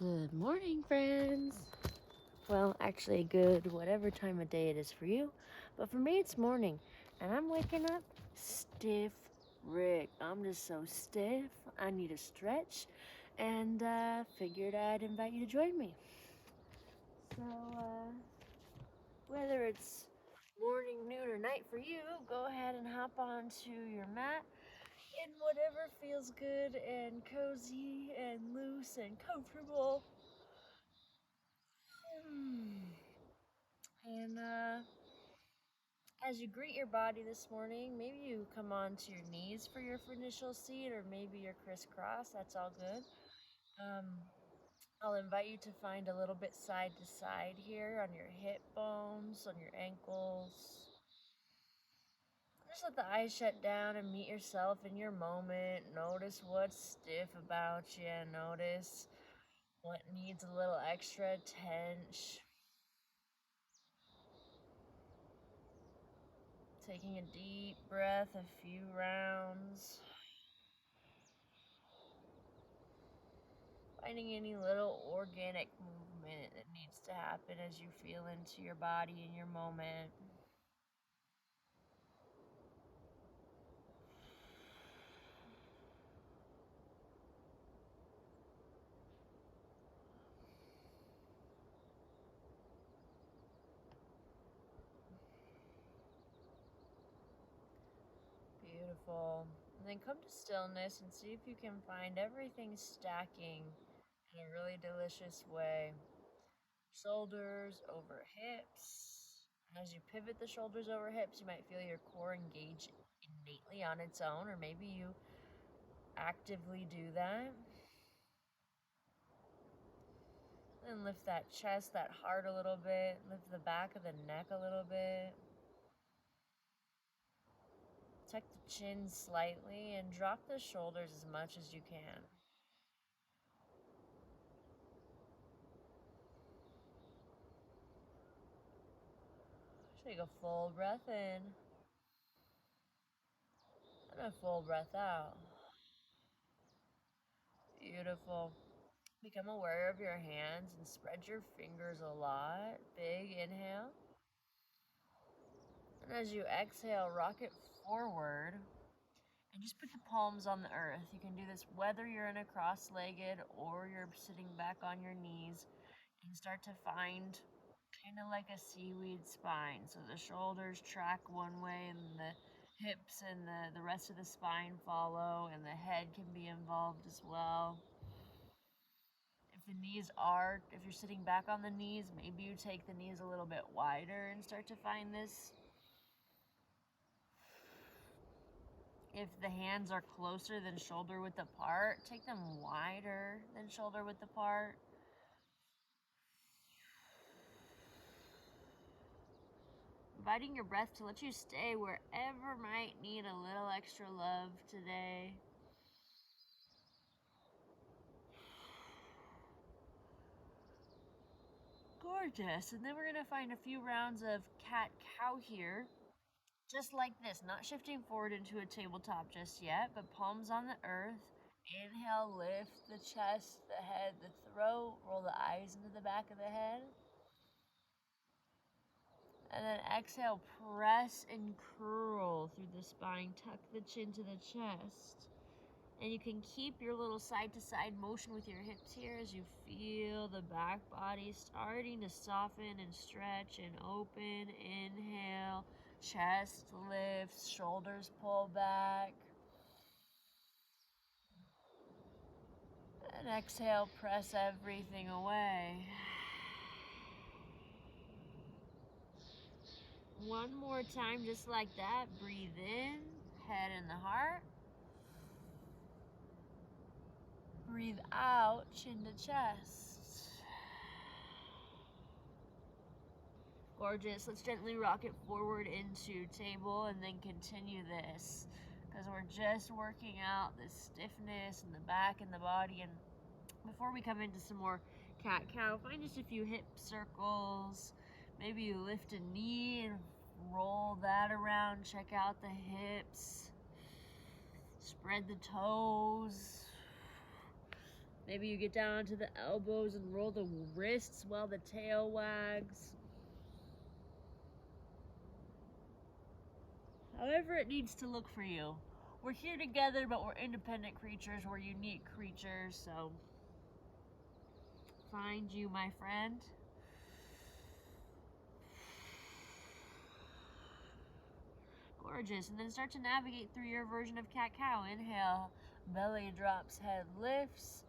Good morning, friends. Well, actually, good whatever time of day it is for you. But for me, it's morning. And I'm waking up stiff Rick. I'm just so stiff. I need a stretch. And figured I'd invite you to join me. So, whether it's morning, noon, or night for you, go ahead and hop onto your mat in whatever feels good and cozy and loose and comfortable. And as you greet your body this morning, maybe you come onto your knees for your initial seat, or maybe you're crisscross. That's all good. I'll invite you to find a little bit side to side here on your hip bones, on your ankles. Just let the eyes shut down and meet yourself in your moment. Notice what's stiff about you. Notice what needs a little extra attention. Taking a deep breath, a few rounds. Finding any little organic movement that needs to happen as you feel into your body in your moment. Beautiful. And then come to stillness and see if you can find everything stacking in a really delicious way. Shoulders over hips. As you pivot the shoulders over hips, you might feel your core engage innately on its own, or maybe you actively do that. Then lift that chest, that heart a little bit. Lift the back of the neck a little bit. Tuck the chin slightly and drop the shoulders as much as you can. Take a full breath in and a full breath out. Beautiful. Become aware of your hands and spread your fingers a lot. Big inhale. And as you exhale, rock it forward and just put the palms on the earth. You can do this whether you're in a cross-legged or you're sitting back on your knees, and start to find kind of like a seaweed spine. So the shoulders track one way and the hips and the rest of the spine follow, and the head can be involved as well. If you're sitting back on the knees, maybe you take the knees a little bit wider and start to find this. If the hands are closer than shoulder width apart, take them wider than shoulder width apart. Inviting your breath to let you stay wherever might need a little extra love today. Gorgeous. And then we're going to find a few rounds of cat-cow here. Just like this, not shifting forward into a tabletop just yet, but palms on the earth. Inhale, lift the chest, the head, the throat, roll the eyes into the back of the head. And then exhale, press and curl through the spine, tuck the chin to the chest. And you can keep your little side to side motion with your hips here as you feel the back body starting to soften and stretch and open. Inhale, chest lifts, shoulders pull back. And exhale, press everything away. One more time, just like that. Breathe in, head and the heart. Breathe out, chin to chest. Gorgeous. Let's gently rock it forward into table and then continue this, because we're just working out this stiffness in the back and the body. And before we come into some more cat-cow, find just a few hip circles. Maybe you lift a knee and roll that around. Check out the hips. Spread the toes. Maybe you get down onto the elbows and roll the wrists while the tail wags. However it needs to look for you. We're here together, but we're independent creatures. We're unique creatures, so find you, my friend. Gorgeous. And then start to navigate through your version of cat-cow. Inhale, belly drops, head lifts.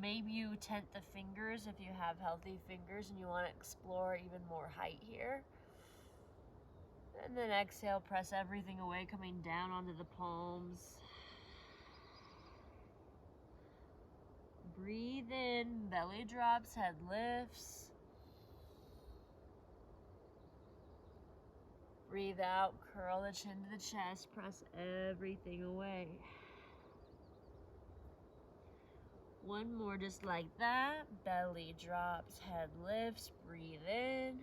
Maybe you tent the fingers if you have healthy fingers and you want to explore even more height here. And then exhale, press everything away, coming down onto the palms. Breathe in, belly drops, head lifts. Breathe out, curl the chin to the chest, press everything away. One more just like that. Belly drops, head lifts, breathe in.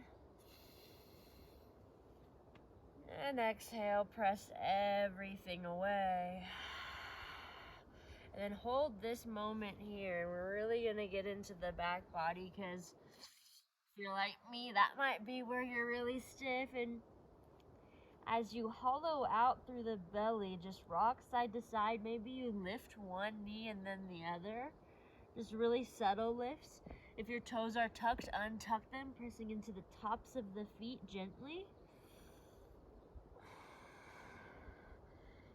And exhale, press everything away. And then hold this moment here. We're really gonna get into the back body because if you're like me, that might be where you're really stiff. And as you hollow out through the belly, just rock side to side. Maybe you lift one knee and then the other. Just really subtle lifts. If your toes are tucked, untuck them, pressing into the tops of the feet gently.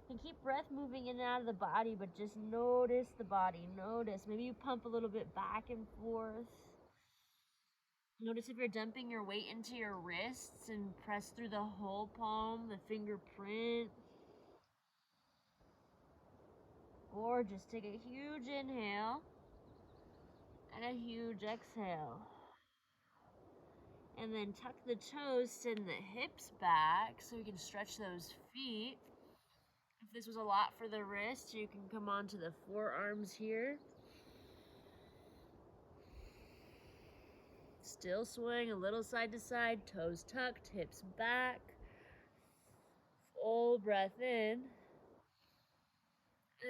And keep breath moving in and out of the body, but just notice the body. Notice. Maybe you pump a little bit back and forth. Notice if you're dumping your weight into your wrists and press through the whole palm, the fingerprint. Or just take a huge inhale and a huge exhale. And then tuck the toes, send the hips back so you can stretch those feet. If this was a lot for the wrist, you can come onto the forearms here. Still swing a little side to side, toes tucked, hips back. Full breath in.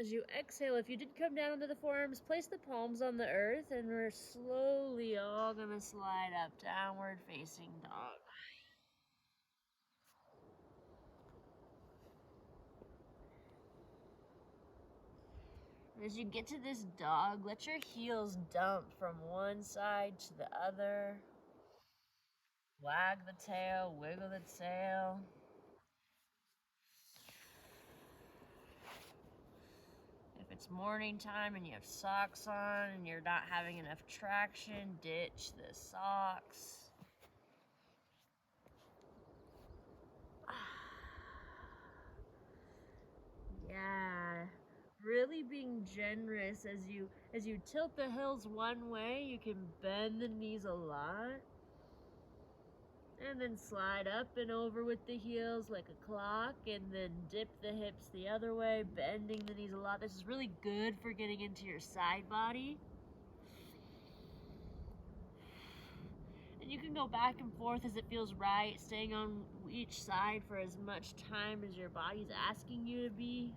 As you exhale, if you did come down onto the forearms, place the palms on the earth, and we're slowly all gonna slide up, downward facing dog. As you get to this dog, let your heels dump from one side to the other. Wag the tail, wiggle the tail. If it's morning time and you have socks on and you're not having enough traction, ditch the socks. Yeah, really being generous as you tilt the heels one way, you can bend the knees a lot. And then slide up and over with the heels like a clock, and then dip the hips the other way, bending the knees a lot. This is really good for getting into your side body. And you can go back and forth as it feels right, staying on each side for as much time as your body's asking you to be.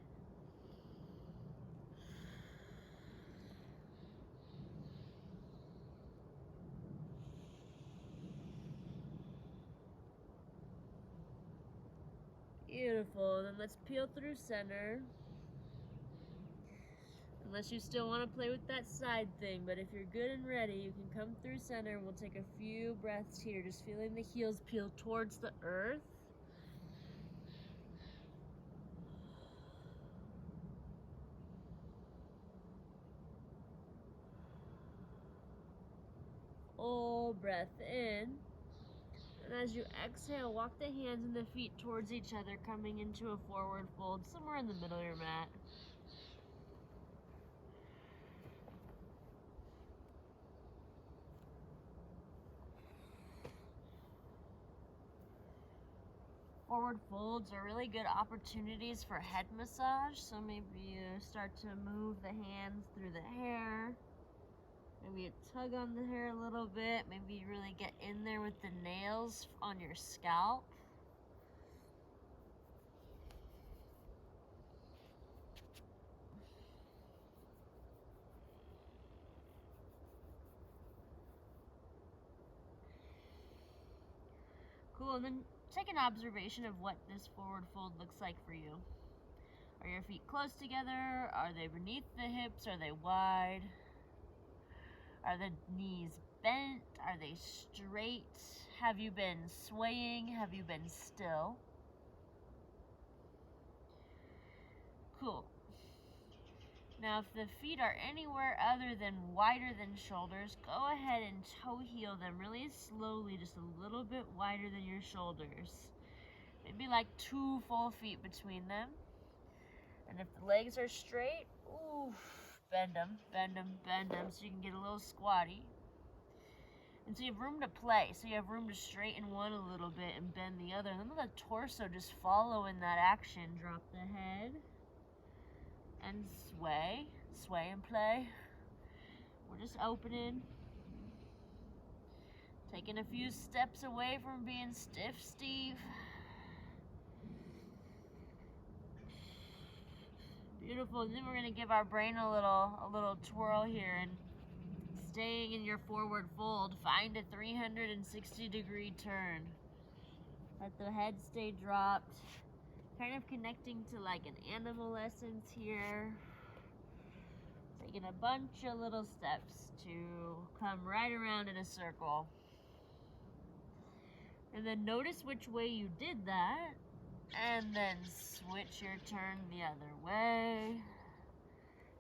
Beautiful. Then let's peel through center. Unless you still want to play with that side thing, but if you're good and ready, you can come through center. We'll take a few breaths here, just feeling the heels peel towards the earth. Full breath in. And as you exhale, walk the hands and the feet towards each other, coming into a forward fold somewhere in the middle of your mat. Forward folds are really good opportunities for head massage. So maybe you start to move the hands through the hair. Maybe you tug on the hair a little bit. Maybe you really get in there with the nails on your scalp. Cool, and then take an observation of what this forward fold looks like for you. Are your feet close together? Are they beneath the hips? Are they wide? Are the knees bent? Are they straight? Have you been swaying? Have you been still? Cool. Now, if the feet are anywhere other than wider than shoulders, go ahead and toe heel them really slowly, just a little bit wider than your shoulders. Maybe like 2 full feet between them. And if the legs are straight, bend them, bend them, bend them so you can get a little squatty. And so you have room to play. So you have room to straighten one a little bit and bend the other. And then let the torso just follow in that action. Drop the head and sway, sway and play. We're just opening. Taking a few steps away from being stiff, Steve. Beautiful. And then we're gonna give our brain a little twirl here, and staying in your forward fold, find a 360-degree turn. Let the head stay dropped. Kind of connecting to like an animal essence here. Taking a bunch of little steps to come right around in a circle. And then notice which way you did that. And then switch your turn the other way.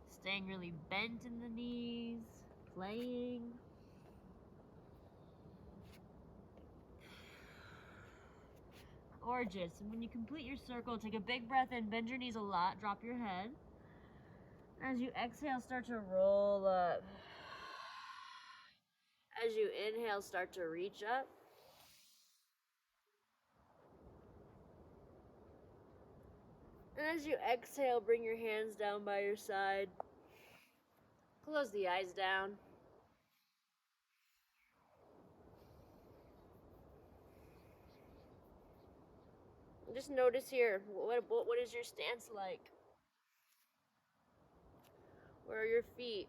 Staying really bent in the knees. Playing. Gorgeous. And when you complete your circle, take a big breath in, bend your knees a lot, drop your head. As you exhale, start to roll up. As you inhale, start to reach up. And as you exhale, bring your hands down by your side. Close the eyes down. And just notice here, what is your stance like? Where are your feet?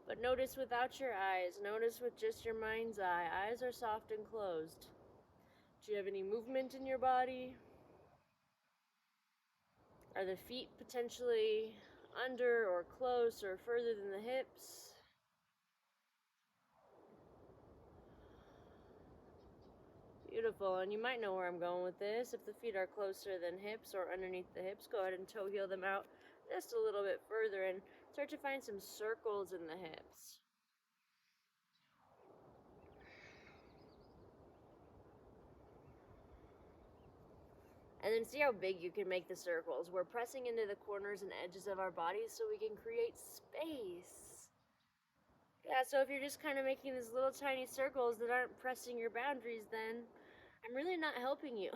But notice without your eyes. Notice with just your mind's eye. Eyes are soft and closed. Do you have any movement in your body? Are the feet potentially under or close or further than the hips? Beautiful, and you might know where I'm going with this. If the feet are closer than hips or underneath the hips, go ahead and toe heel them out just a little bit further and start to find some circles in the hips. And then see how big you can make the circles. We're pressing into the corners and edges of our bodies so we can create space. Yeah, so if you're just kind of making these little tiny circles that aren't pressing your boundaries, then I'm really not helping you.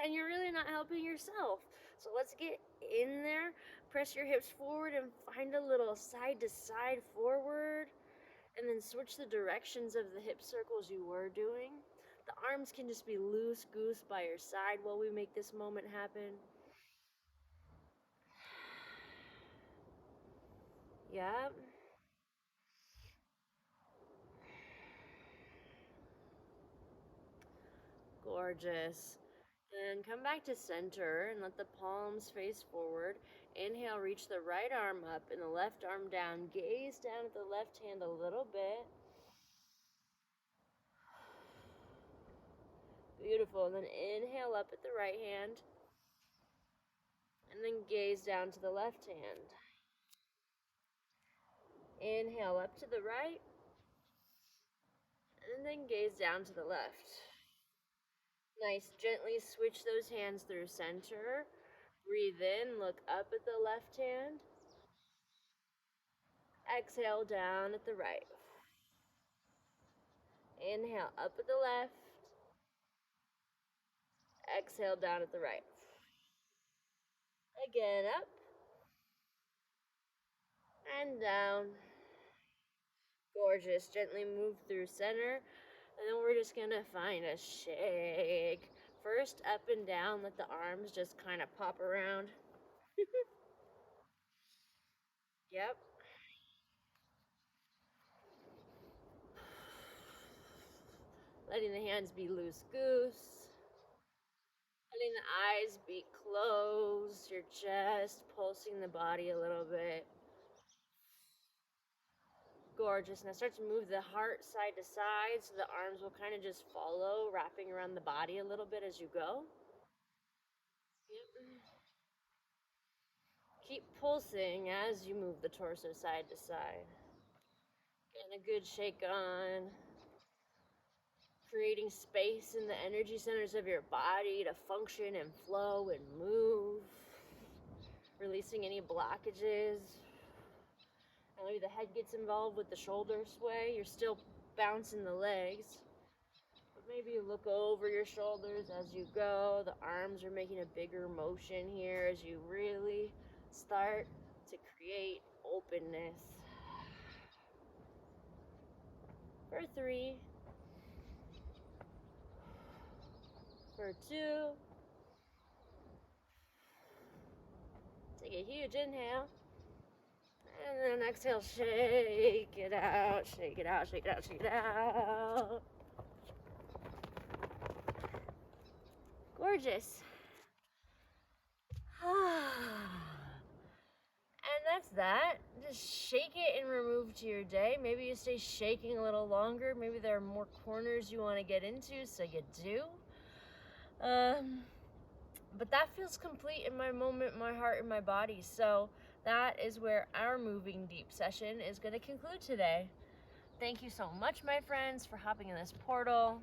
And you're really not helping yourself. So let's get in there, press your hips forward and find a little side to side forward. And then switch the directions of the hip circles you were doing. The arms can just be loose goose by your side while we make this moment happen. Yep. Gorgeous. And come back to center and let the palms face forward. Inhale, reach the right arm up and the left arm down. Gaze down at the left hand a little bit. Beautiful. And then inhale up at the right hand. And then gaze down to the left hand. Inhale up to the right. And then gaze down to the left. Nice. Gently switch those hands through center. Breathe in, look up at the left hand. Exhale down at the right. Inhale up at the left. Exhale down at the right. Again, up and down. Gorgeous. Gently move through center. And then we're just gonna find a shake. First, up and down. Let the arms just kind of pop around. Yep. letting the hands be loose goose, letting the eyes be closed, your chest pulsing the body a little bit. Gorgeous. Now start to move the heart side to side so the arms will kind of just follow, wrapping around the body a little bit as you go. Yep. Keep pulsing as you move the torso side to side. Getting a good shake on. Creating space in the energy centers of your body to function and flow and move. Releasing any blockages. And maybe the head gets involved with the shoulder sway. You're still bouncing the legs. But maybe you look over your shoulders as you go. The arms are making a bigger motion here as you really start to create openness. For 3. For 2. Take a huge inhale. And then exhale, shake it out, shake it out, shake it out, shake it out. Gorgeous. And that's that. Just shake it and remove to your day. Maybe you stay shaking a little longer. Maybe there are more corners you want to get into, so you do. But that feels complete in my moment, my heart, and my body. So that is where our moving deep session is going to conclude today. Thank you so much, my friends, for hopping in this portal.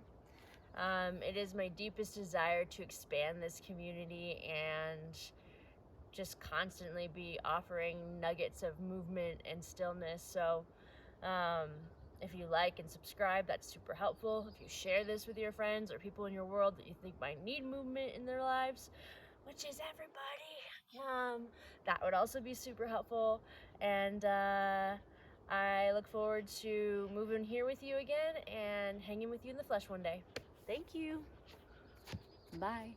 It is my deepest desire to expand this community and just constantly be offering nuggets of movement and stillness. So if you like and subscribe, that's super helpful. If you share this with your friends or people in your world that you think might need movement in their lives, which is everybody, that would also be super helpful. And I look forward to moving here with you again and hanging with you in the flesh one day. Thank you. Bye.